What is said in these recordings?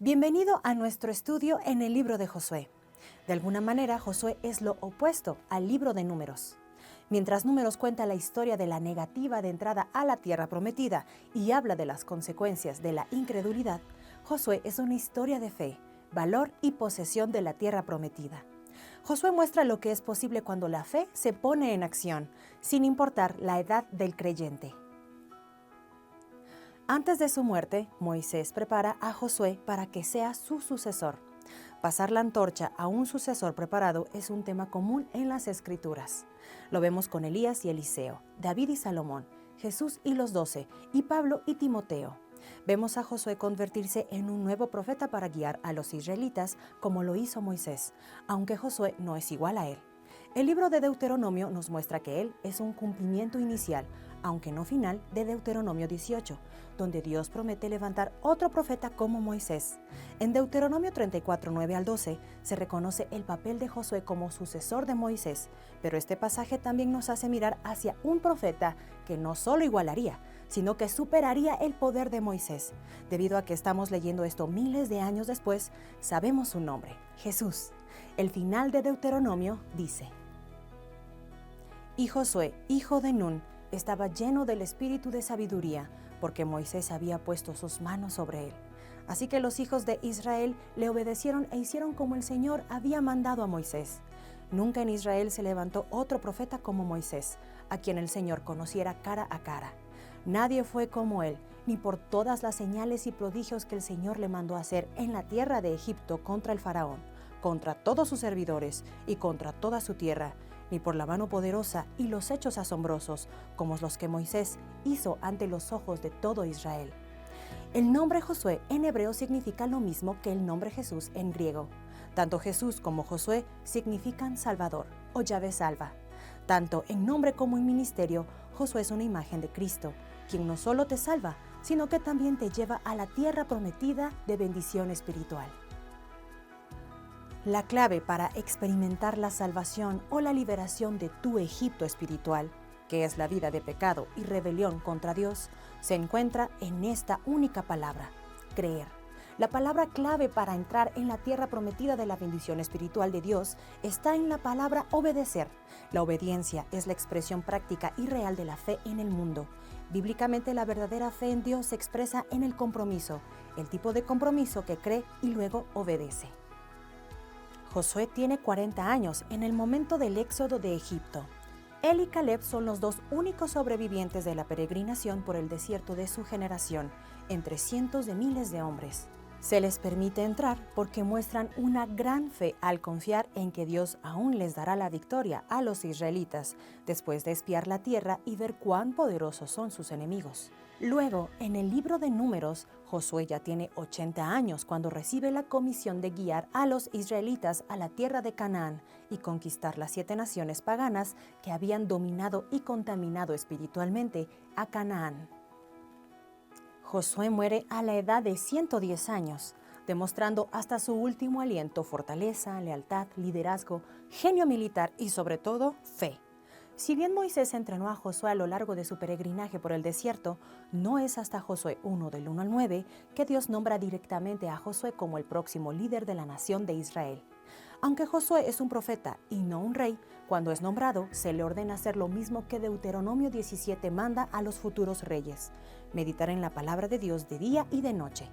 Bienvenido a nuestro estudio en el libro de Josué. De alguna manera, Josué es lo opuesto al libro de Números. Mientras Números cuenta la historia de la negativa de entrada a la tierra prometida y habla de las consecuencias de la incredulidad, Josué es una historia de fe, valor y posesión de la tierra prometida. Josué muestra lo que es posible cuando la fe se pone en acción, sin importar la edad del creyente. Antes de su muerte, Moisés prepara a Josué para que sea su sucesor. Pasar la antorcha a un sucesor preparado es un tema común en las Escrituras. Lo vemos con Elías y Eliseo, David y Salomón, Jesús y los 12, y Pablo y Timoteo. Vemos a Josué convertirse en un nuevo profeta para guiar a los israelitas como lo hizo Moisés, aunque Josué no es igual a él. El libro de Deuteronomio nos muestra que él es un cumplimiento inicial, aunque no final, de Deuteronomio 18, donde Dios promete levantar otro profeta como Moisés. En Deuteronomio 34, 9 al 12, se reconoce el papel de Josué como sucesor de Moisés, pero este pasaje también nos hace mirar hacia un profeta que no solo igualaría, sino que superaría el poder de Moisés. Debido a que estamos leyendo esto miles de años después, sabemos su nombre, Jesús. El final de Deuteronomio dice: Y Josué, hijo de Nun, estaba lleno del espíritu de sabiduría, porque Moisés había puesto sus manos sobre él. Así que los hijos de Israel le obedecieron e hicieron como el Señor había mandado a Moisés. Nunca en Israel se levantó otro profeta como Moisés, a quien el Señor conociera cara a cara. Nadie fue como él, ni por todas las señales y prodigios que el Señor le mandó hacer en la tierra de Egipto contra el faraón, contra todos sus servidores y contra toda su tierra, ni por la mano poderosa y los hechos asombrosos, como los que Moisés hizo ante los ojos de todo Israel. El nombre Josué en hebreo significa lo mismo que el nombre Jesús en griego. Tanto Jesús como Josué significan Salvador o Yahvé salva. Tanto en nombre como en ministerio, Josué es una imagen de Cristo, quien no solo te salva, sino que también te lleva a la tierra prometida de bendición espiritual. La clave para experimentar la salvación o la liberación de tu Egipto espiritual, que es la vida de pecado y rebelión contra Dios, se encuentra en esta única palabra: creer. La palabra clave para entrar en la tierra prometida de la bendición espiritual de Dios está en la palabra obedecer. La obediencia es la expresión práctica y real de la fe en el mundo. Bíblicamente, la verdadera fe en Dios se expresa en el compromiso, el tipo de compromiso que cree y luego obedece. Josué tiene 40 años en el momento del éxodo de Egipto. Él y Caleb son los dos únicos sobrevivientes de la peregrinación por el desierto de su generación, entre cientos de miles de hombres. Se les permite entrar porque muestran una gran fe al confiar en que Dios aún les dará la victoria a los israelitas, después de espiar la tierra y ver cuán poderosos son sus enemigos. Luego, en el libro de Números, Josué ya tiene 80 años cuando recibe la comisión de guiar a los israelitas a la tierra de Canaán y conquistar las 7 naciones paganas que habían dominado y contaminado espiritualmente a Canaán. Josué muere a la edad de 110 años, demostrando hasta su último aliento fortaleza, lealtad, liderazgo, genio militar y sobre todo fe. Si bien Moisés entrenó a Josué a lo largo de su peregrinaje por el desierto, no es hasta Josué 1 del 1 al 9 que Dios nombra directamente a Josué como el próximo líder de la nación de Israel. Aunque Josué es un profeta y no un rey, cuando es nombrado se le ordena hacer lo mismo que Deuteronomio 17 manda a los futuros reyes: meditar en la palabra de Dios de día y de noche.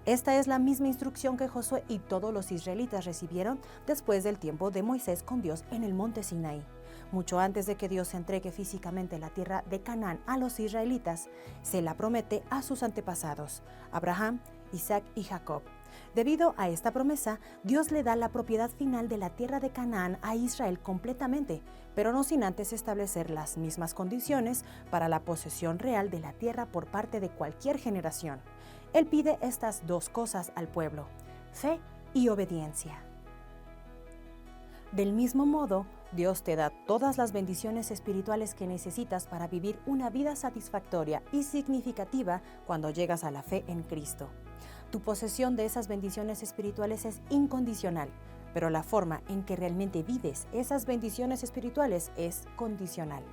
Esta es la misma instrucción que Josué y todos los israelitas recibieron después del tiempo de Moisés con Dios en el monte Sinaí. Mucho antes de que Dios entregue físicamente la tierra de Canaán a los israelitas, se la promete a sus antepasados, Abraham, Isaac y Jacob. Debido a esta promesa, Dios le da la propiedad final de la tierra de Canaán a Israel completamente, pero no sin antes establecer las mismas condiciones para la posesión real de la tierra por parte de cualquier generación. Él pide estas dos cosas al pueblo: fe y obediencia. Del mismo modo, Dios te da todas las bendiciones espirituales que necesitas para vivir una vida satisfactoria y significativa cuando llegas a la fe en Cristo. Tu posesión de esas bendiciones espirituales es incondicional, pero la forma en que realmente vives esas bendiciones espirituales es condicional.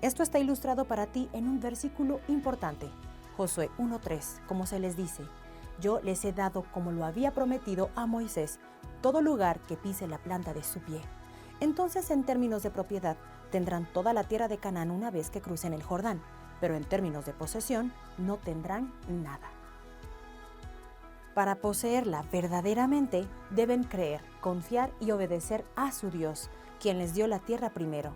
Esto está ilustrado para ti en un versículo importante, Josué 1:3, como se les dice: yo les he dado, como lo había prometido a Moisés, todo lugar que pise la planta de su pie. Entonces, en términos de propiedad, tendrán toda la tierra de Canaán una vez que crucen el Jordán, pero en términos de posesión, no tendrán nada. Para poseerla verdaderamente, deben creer, confiar y obedecer a su Dios, quien les dio la tierra primero.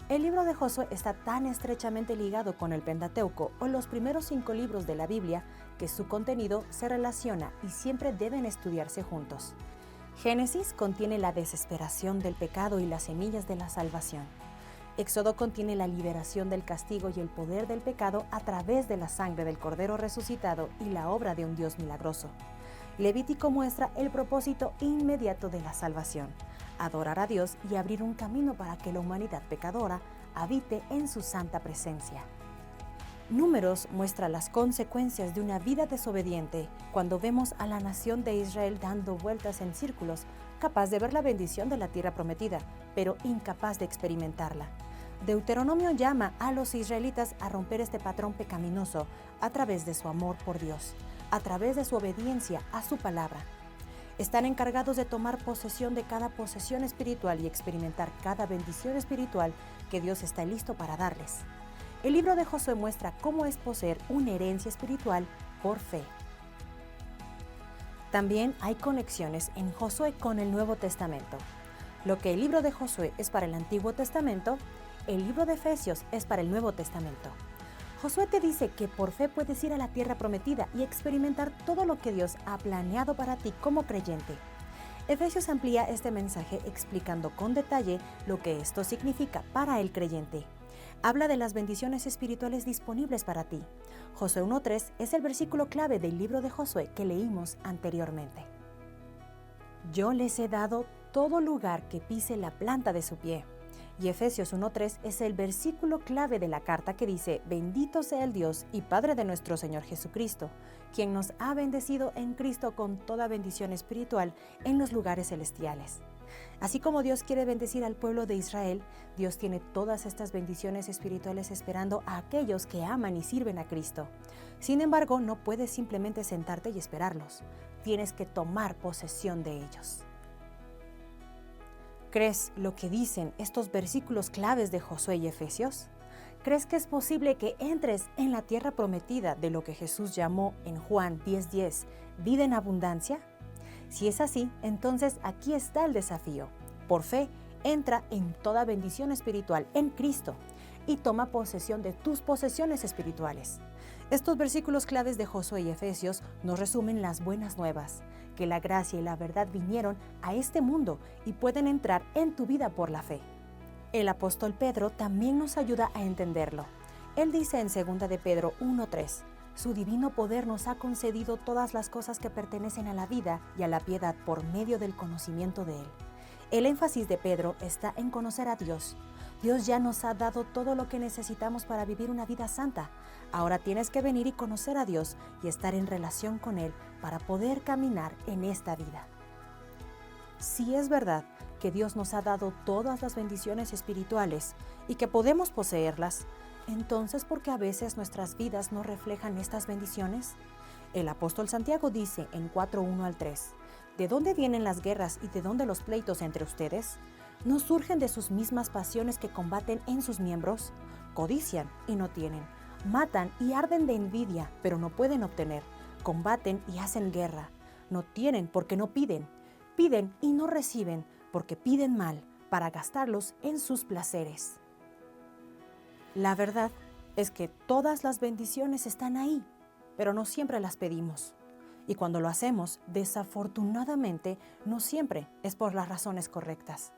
El libro de Josué está tan estrechamente ligado con el Pentateuco o los primeros 5 libros de la Biblia que su contenido se relaciona y siempre deben estudiarse juntos. Génesis contiene la desesperación del pecado y las semillas de la salvación. Éxodo contiene la liberación del castigo y el poder del pecado a través de la sangre del Cordero resucitado y la obra de un Dios milagroso. Levítico muestra el propósito inmediato de la salvación: adorar a Dios y abrir un camino para que la humanidad pecadora habite en su santa presencia. Números muestra las consecuencias de una vida desobediente cuando vemos a la nación de Israel dando vueltas en círculos, capaz de ver la bendición de la tierra prometida, pero incapaz de experimentarla. Deuteronomio llama a los israelitas a romper este patrón pecaminoso a través de su amor por Dios, a través de su obediencia a su palabra. Están encargados de tomar posesión de cada posesión espiritual y experimentar cada bendición espiritual que Dios está listo para darles. El libro de Josué muestra cómo es poseer una herencia espiritual por fe. También hay conexiones en Josué con el Nuevo Testamento. Lo que el libro de Josué es para el Antiguo Testamento, el libro de Efesios es para el Nuevo Testamento. Josué te dice que por fe puedes ir a la tierra prometida y experimentar todo lo que Dios ha planeado para ti como creyente. Efesios amplía este mensaje explicando con detalle lo que esto significa para el creyente. Habla de las bendiciones espirituales disponibles para ti. Josué 1:3 es el versículo clave del libro de Josué que leímos anteriormente. Yo les he dado todo lugar que pise la planta de su pie. Y Efesios 1:3 es el versículo clave de la carta que dice: bendito sea el Dios y Padre de nuestro Señor Jesucristo, quien nos ha bendecido en Cristo con toda bendición espiritual en los lugares celestiales. Así como Dios quiere bendecir al pueblo de Israel, Dios tiene todas estas bendiciones espirituales esperando a aquellos que aman y sirven a Cristo. Sin embargo, no puedes simplemente sentarte y esperarlos. Tienes que tomar posesión de ellos. ¿Crees lo que dicen estos versículos claves de Josué y Efesios? ¿Crees que es posible que entres en la tierra prometida de lo que Jesús llamó en Juan 10:10 vida en abundancia? Si es así, entonces aquí está el desafío. Por fe, entra en toda bendición espiritual en Cristo y toma posesión de tus posesiones espirituales. Estos versículos claves de Josué y Efesios nos resumen las buenas nuevas, que la gracia y la verdad vinieron a este mundo y pueden entrar en tu vida por la fe. El apóstol Pedro también nos ayuda a entenderlo. Él dice en 2 de Pedro 1:3, su divino poder nos ha concedido todas las cosas que pertenecen a la vida y a la piedad por medio del conocimiento de Él. El énfasis de Pedro está en conocer a Dios. Dios ya nos ha dado todo lo que necesitamos para vivir una vida santa. Ahora tienes que venir y conocer a Dios y estar en relación con Él para poder caminar en esta vida. Si es verdad que Dios nos ha dado todas las bendiciones espirituales y que podemos poseerlas, entonces, ¿por qué a veces nuestras vidas no reflejan estas bendiciones? El apóstol Santiago dice en 4:1-3, ¿de dónde vienen las guerras y de dónde los pleitos entre ustedes? ¿No surgen de sus mismas pasiones que combaten en sus miembros? Codician y no tienen, matan y arden de envidia, pero no pueden obtener, combaten y hacen guerra, no tienen porque no piden, piden y no reciben porque piden mal para gastarlos en sus placeres. La verdad es que todas las bendiciones están ahí, pero no siempre las pedimos. Y cuando lo hacemos, desafortunadamente, no siempre es por las razones correctas.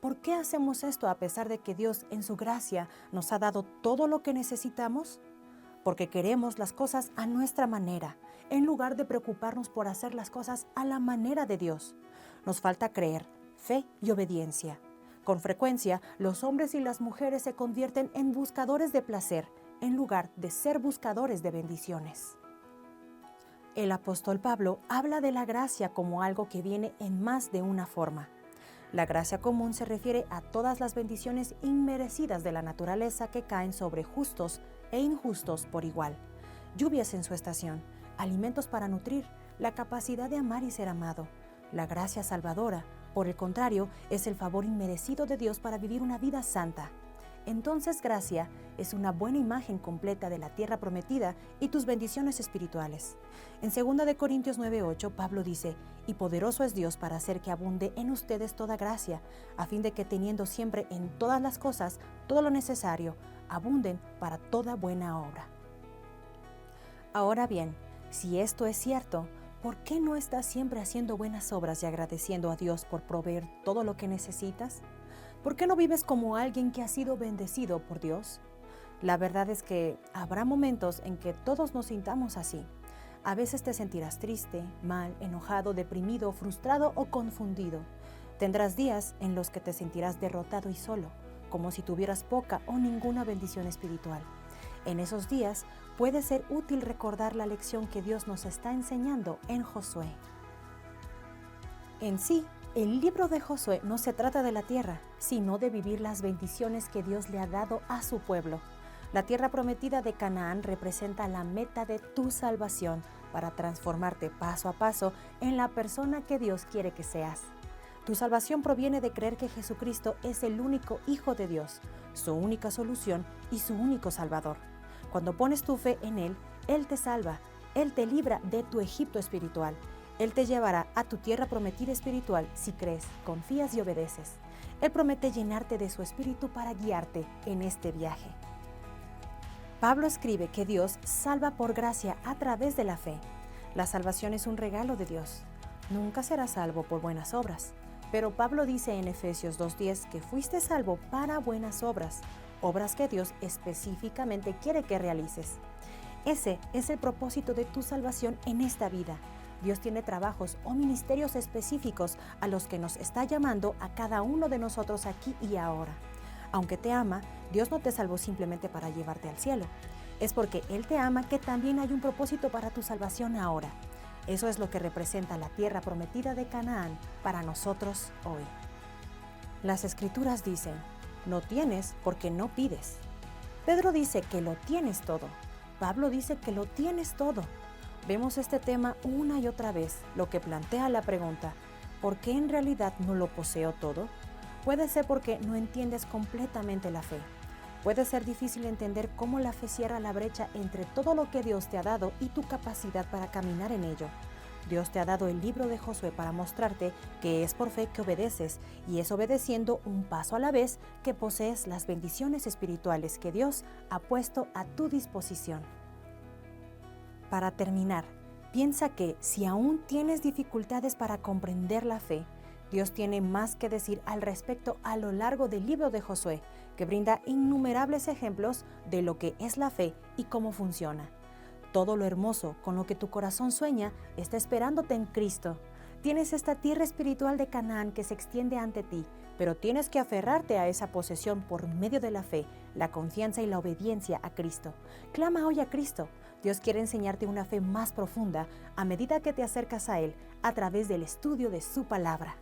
¿Por qué hacemos esto a pesar de que Dios en su gracia nos ha dado todo lo que necesitamos? Porque queremos las cosas a nuestra manera, en lugar de preocuparnos por hacer las cosas a la manera de Dios. Nos falta creer, fe y obediencia. Con frecuencia, los hombres y las mujeres se convierten en buscadores de placer, en lugar de ser buscadores de bendiciones. El apóstol Pablo habla de la gracia como algo que viene en más de una forma. La gracia común se refiere a todas las bendiciones inmerecidas de la naturaleza que caen sobre justos e injustos por igual. Lluvias en su estación, alimentos para nutrir, la capacidad de amar y ser amado. La gracia salvadora, por el contrario, es el favor inmerecido de Dios para vivir una vida santa. Entonces, gracia es una buena imagen completa de la tierra prometida y tus bendiciones espirituales. En 2 de Corintios 9:8, Pablo dice: «Y poderoso es Dios para hacer que abunde en ustedes toda gracia, a fin de que teniendo siempre en todas las cosas todo lo necesario, abunden para toda buena obra». Ahora bien, si esto es cierto, ¿por qué no estás siempre haciendo buenas obras y agradeciendo a Dios por proveer todo lo que necesitas? ¿Por qué no vives como alguien que ha sido bendecido por Dios? La verdad es que habrá momentos en que todos nos sintamos así. A veces te sentirás triste, mal, enojado, deprimido, frustrado o confundido. Tendrás días en los que te sentirás derrotado y solo, como si tuvieras poca o ninguna bendición espiritual. En esos días puede ser útil recordar la lección que Dios nos está enseñando en Josué. En sí, el libro de Josué no se trata de la tierra, sino de vivir las bendiciones que Dios le ha dado a su pueblo. La tierra prometida de Canaán representa la meta de tu salvación para transformarte paso a paso en la persona que Dios quiere que seas. Tu salvación proviene de creer que Jesucristo es el único Hijo de Dios, su única solución y su único Salvador. Cuando pones tu fe en Él, Él te salva, Él te libra de tu Egipto espiritual. Él te llevará a tu tierra prometida espiritual si crees, confías y obedeces. Él promete llenarte de su espíritu para guiarte en este viaje. Pablo escribe que Dios salva por gracia a través de la fe. La salvación es un regalo de Dios. Nunca serás salvo por buenas obras. Pero Pablo dice en Efesios 2:10 que fuiste salvo para buenas obras, obras que Dios específicamente quiere que realices. Ese es el propósito de tu salvación en esta vida. Dios tiene trabajos o ministerios específicos a los que nos está llamando a cada uno de nosotros aquí y ahora. Aunque te ama, Dios no te salvó simplemente para llevarte al cielo. Es porque Él te ama que también hay un propósito para tu salvación ahora. Eso es lo que representa la tierra prometida de Canaán para nosotros hoy. Las Escrituras dicen: no tienes porque no pides. Pedro dice que lo tienes todo. Pablo dice que lo tienes todo. Vemos este tema una y otra vez, lo que plantea la pregunta: ¿por qué en realidad no lo poseo todo? Puede ser porque no entiendes completamente la fe. Puede ser difícil entender cómo la fe cierra la brecha entre todo lo que Dios te ha dado y tu capacidad para caminar en ello. Dios te ha dado el libro de Josué para mostrarte que es por fe que obedeces, y es obedeciendo un paso a la vez que posees las bendiciones espirituales que Dios ha puesto a tu disposición. Para terminar, piensa que si aún tienes dificultades para comprender la fe, Dios tiene más que decir al respecto a lo largo del libro de Josué, que brinda innumerables ejemplos de lo que es la fe y cómo funciona. Todo lo hermoso con lo que tu corazón sueña está esperándote en Cristo. Tienes esta tierra espiritual de Canaán que se extiende ante ti, pero tienes que aferrarte a esa posesión por medio de la fe, la confianza y la obediencia a Cristo. Clama hoy a Cristo. Dios quiere enseñarte una fe más profunda a medida que te acercas a Él a través del estudio de su palabra.